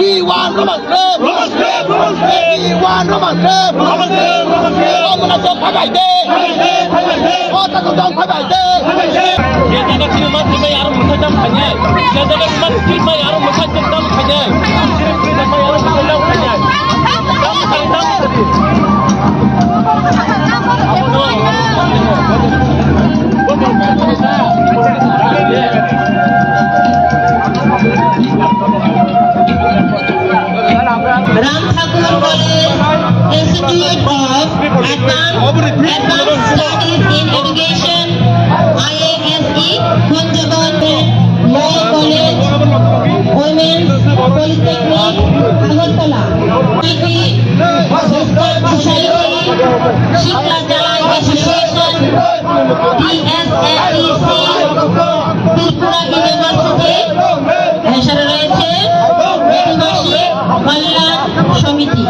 We want Roman slave. We want Roman slave. Ông cho phải bài đê. Họ ta không phải bài đê. Cái gì nó chỉ mất thì mấy ông một trăm phải nhé. Cái gì nó mất thì mấy ông một trăm phải nhé. Cái gì mấy ông một trăm phải nhé. Ram Thakur College, Institute of Advanced Studies in Education, IASE, Punjabad, Law College, Women's Polytechnic, Agartala, Society, Shikha Jalai Association, DSFEC, Tripura University, এছাড়া রয়েছে আদিবাসী কল্যাণ সমিতি।